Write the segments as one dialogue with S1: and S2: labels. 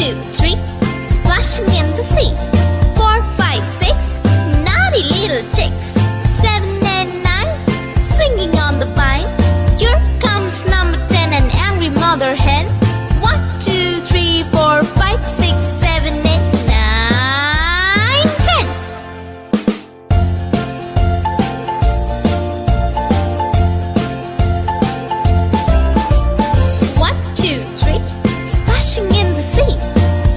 S1: 2, 3, splashing in the sea. 4, 5, 6, naughty little chicks. 7 and 9, swinging on the vine. Here comes number 10, an angry mother hen. 1, 2, 3, 4, 5, 6, 7, 8, 9, 10. 1, 2, 3, splashing in the sea.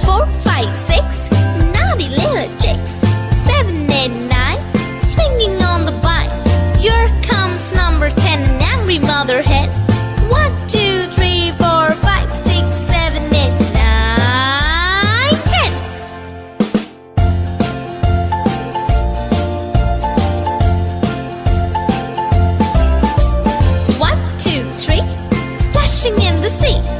S1: 4, 5, 6, naughty little chicks. 7 and 9, swinging on the vine. Here comes number 10, an angry mother hen. 1, 2, 3, 4, 5, 6, 7, 8, 9, 10. 1, 2, 3, splashing in the sea.